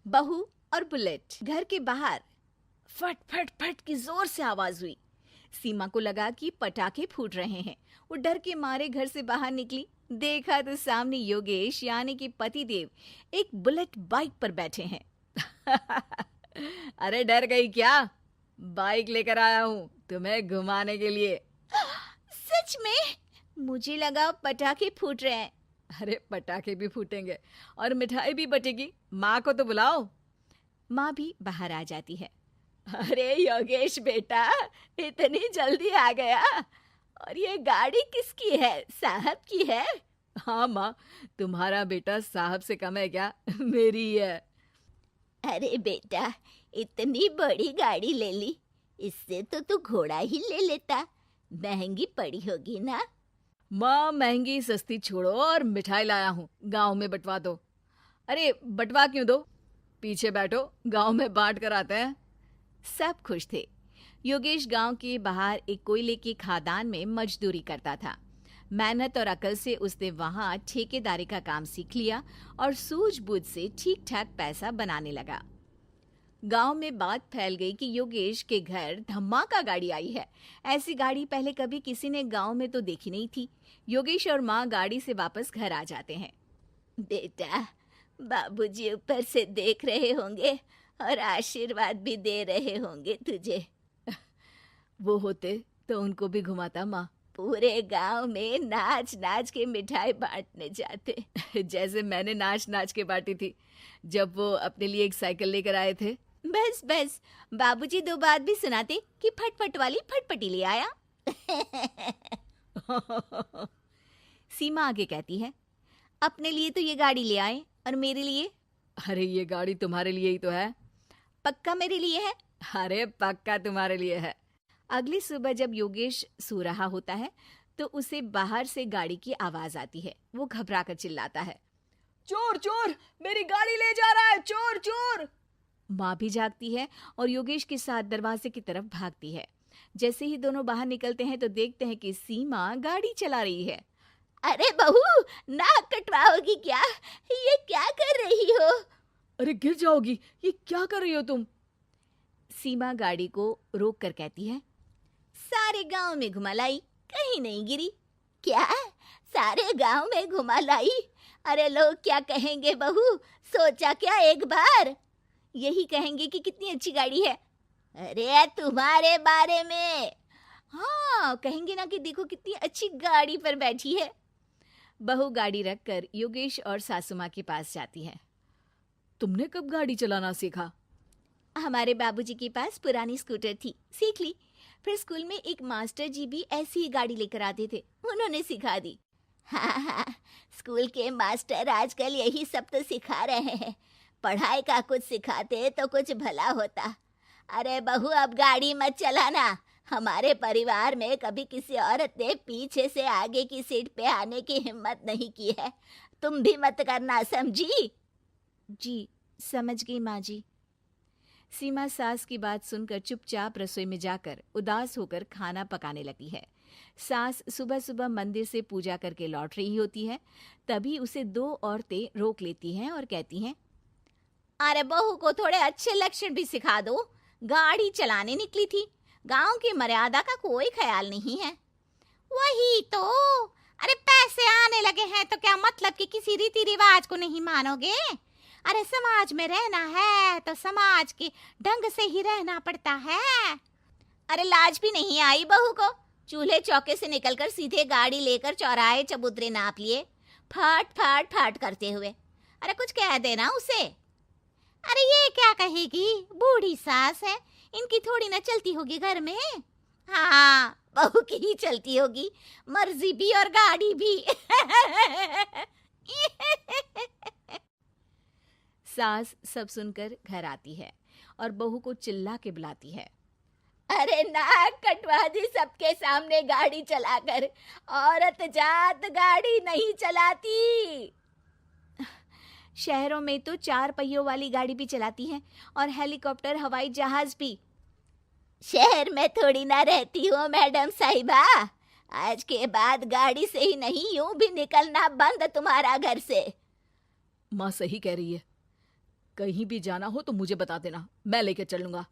बहू और बुलेट। घर के बाहर फट फट फट की जोर से आवाज हुई। सीमा को लगा कि पटाखे फूट रहे हैं। वो डर के मारे घर से बाहर निकली। देखा तो सामने योगेश यानी कि पतिदेव एक बुलेट बाइक पर बैठे हैं। अरे डर गई क्या? बाइक लेकर आया हूँ तुम्हें घुमाने के लिए। सच में? मुझे लगा पटाखे फूट रहे हैं। अरे पटाखे भी फूटेंगे और मिठाई भी बटेगी। माँ को तो बुलाओ। माँ भी बाहर आ जाती है। अरे योगेश बेटा, इतनी जल्दी आ गया? और ये गाड़ी किसकी है? साहब की है? हाँ माँ, तुम्हारा बेटा साहब से कम है क्या? मेरी ही है। अरे बेटा, इतनी बड़ी गाड़ी ले ली, इससे तो तू घोड़ा ही ले लेता। महंगी पड़ी होगी ना? माँ महंगी सस्ती छोड़ो और मिठाई लाया हूँ, गांव में बंटवा दो। अरे बंटवा क्यों दो? पीछे बैठो, गांव में बांट कर आते हैं। सब खुश थे। योगेश गांव के बाहर एक कोयले की खदान में मजदूरी करता था। मेहनत और अकल से उसने वहां ठेकेदारी का काम सीख लिया और सूझबूझ से ठीक ठाक पैसा बनाने लगा। गांव में बात फैल गई कि योगेश के घर धमाका गाड़ी आई है। ऐसी गाड़ी पहले कभी किसी ने गांव में तो देखी नहीं थी। योगेश और माँ गाड़ी से वापस घर आ जाते हैं। बेटा, बाबूजी ऊपर से देख रहे होंगे और आशीर्वाद भी दे रहे होंगे तुझे। वो होते तो उनको भी घुमाता माँ। पूरे गांव में नाच नाच के मिठाई बांटने जाते। जैसे मैंने नाच नाच के बांटी थी जब वो अपने लिए एक साइकिल लेकर आए थे। बस बस, बाबूजी दो बात भी सुनाते कि फटफट वाली फटफटी ले आया। सीमा आगे कहती है, अपने लिए तो ये गाड़ी ले आए और मेरे लिए? अरे ये गाड़ी तुम्हारे लिए ही तो है। पक्का मेरे लिए है? अरे पक्का तुम्हारे लिए है। अगली सुबह जब योगेश सो रहा होता है तो उसे बाहर से गाड़ी की आवाज आती है। वो घबराकर चिल्लाता है, चोर चोर, मेरी गाड़ी ले जा रहा है, चोर चोर। माँ भी जागती है और योगेश के साथ दरवाजे की तरफ भागती है। जैसे ही दोनों बाहर निकलते हैं तो देखते हैं कि सीमा गाड़ी चला रही है। अरे बहू, नाक कटवाओगी क्या? ये क्या कर रही हो? अरे गिर जाओगी, ये क्या कर रही हो तुम? सीमा गाड़ी को रोक कर कहती है, सारे गांव में घुमा लाई, कहीं नहीं गिरी। क्या? सारे गांव में घुमा लाई? अरे लोग क्या कहेंगे बहू? सोचा क्या एक बार? यही कहेंगे कि कितनी अच्छी गाड़ी है। अरे तुम्हारे बारे में। हाँ, कहेंगे ना कि देखो कितनी अच्छी गाड़ी पर बैठी है। बहू गाड़ी रखकर योगेश और सासू माँ के पास जाती है। तुमने कब गाड़ी चलाना सीखा? हमारे बाबूजी के पास पुरानी स्कूटर थी, सीख ली। फिर स्कूल में एक मास्टर जी भी ऐसी ही गाड़ी लेकर आते थे, उन्होंने सिखा दी। हाँ हाँ, स्कूल के मास्टर आजकल यही सब तो सिखा रहे हैं। पढ़ाई का कुछ सिखाते तो कुछ भला होता। अरे बहू, अब गाड़ी मत चलाना। हमारे परिवार में कभी किसी औरत ने पीछे से आगे की सीट पे आने की हिम्मत नहीं की है। तुम भी मत करना, समझी? जी समझ गई माँ जी। सीमा सास की बात सुनकर चुपचाप रसोई में जाकर उदास होकर खाना पकाने लगी है। सास सुबह सुबह मंदिर से पूजा करके लौट रही होती है। तभी उसे दो औरतें रोक लेती हैं और कहती हैं, अरे बहू को थोड़े अच्छे लक्षण भी सिखा दो। गाड़ी चलाने निकली थी, गांव की मर्यादा का कोई ख्याल नहीं है। वही तो। अरे पैसे आने लगे हैं तो क्या मतलब कि किसी रीति रिवाज को नहीं मानोगे? अरे समाज में रहना है तो समाज के ढंग से ही रहना पड़ता है। अरे लाज भी नहीं आई बहू को? चूल्हे चौके से निकलकर सीधे गाड़ी लेकर चौराहे चबूतरे नाप लिए, फट फट फट करते हुए। अरे कुछ कह देना उसे। अरे ये क्या कहेगी? बूढ़ी सास है, इनकी थोड़ी ना चलती होगी घर में। हाँ, बहू की ही चलती होगी, मर्जी भी और गाड़ी भी। सास सब सुनकर घर आती है और बहू को चिल्ला के बुलाती है, अरे नाक कटवा दी सबके सामने गाड़ी चलाकर। औरत जात गाड़ी नहीं चलाती। शहरों में तो 4 पहियों वाली गाड़ी भी चलाती हैं और हेलीकॉप्टर, हवाई जहाज भी। शहर में थोड़ी ना रहती हूँ मैडम साहिबा। आज के बाद गाड़ी से ही नहीं, यूं भी निकलना बंद तुम्हारा घर से। माँ सही कह रही है। कहीं भी जाना हो तो मुझे बता देना, मैं लेकर चलूंगा।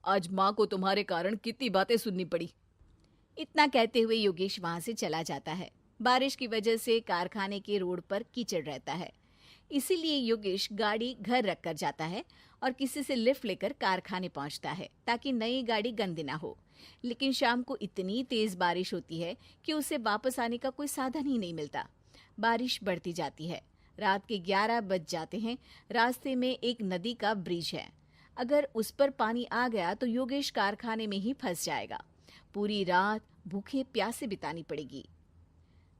आज माँ को तुम्हारे कारण कितनी बातें सुननी पड़ी। इतना कहते हुए योगेश वहां से चला जाता है। बारिश की वजह से कारखाने के रोड पर कीचड़ रहता है, इसीलिए योगेश गाड़ी घर रख कर जाता है और किसी से लिफ्ट लेकर कारखाने पहुंचता है ताकि नई गाड़ी गंदी ना हो। लेकिन शाम को इतनी तेज बारिश होती है कि उसे वापस आने का कोई साधन ही नहीं मिलता। बारिश बढ़ती जाती है। रात के 11 बज जाते हैं। रास्ते में एक नदी का ब्रिज है। अगर उस पर पानी आ गया तो योगेश कारखाने में ही फंस जाएगा। पूरी रात भूखे प्यासे बितानी पड़ेगी।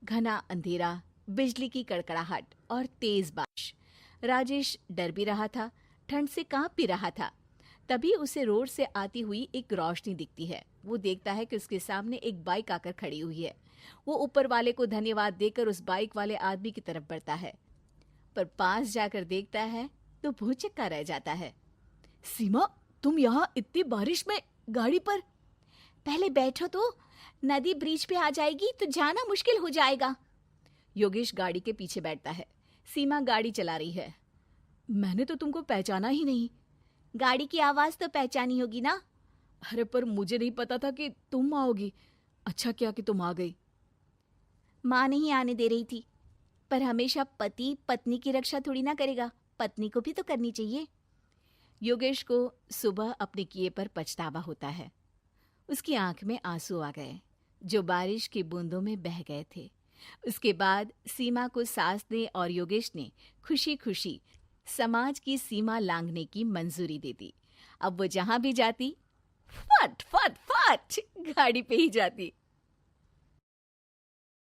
घना अंधेरा, बिजली की कड़कड़ाहट और तेज बारिश। राजेश डर भी रहा था, ठंड से कांप भी रहा था। तभी उसे रोड से आती हुई एक रोशनी दिखती है। वो देखता है कि उसके सामने एक बाइक आकर खड़ी हुई है। वो ऊपर वाले को धन्यवाद देकर उस बाइक वाले आदमी की तरफ बढ़ता है, पर पास जाकर देखता है तो भौचक्का रह जाता है। सीमा, तुम यहाँ इतनी बारिश में गाड़ी पर? पहले बैठो तो, नदी ब्रिज पे आ जाएगी तो जाना मुश्किल हो जाएगा। योगेश गाड़ी के पीछे बैठता है। सीमा गाड़ी चला रही है। मैंने तो तुमको पहचाना ही नहीं। गाड़ी की आवाज तो पहचानी होगी ना। अरे पर मुझे नहीं पता था कि तुम आओगी। अच्छा किया कि तुम आ गई। माँ नहीं आने दे रही थी, पर हमेशा पति पत्नी की रक्षा थोड़ी ना करेगा, पत्नी को भी तो करनी चाहिए। योगेश को सुबह अपने किए पर पछतावा होता है। उसकी आंख में आंसू आ गए जो बारिश की बूंदों में बह गए थे। उसके बाद सीमा को सास ने और योगेश ने खुशी खुशी समाज की सीमा लांघने की मंजूरी दे दी। अब वो जहां भी जाती फट फट फट गाड़ी पे ही जाती।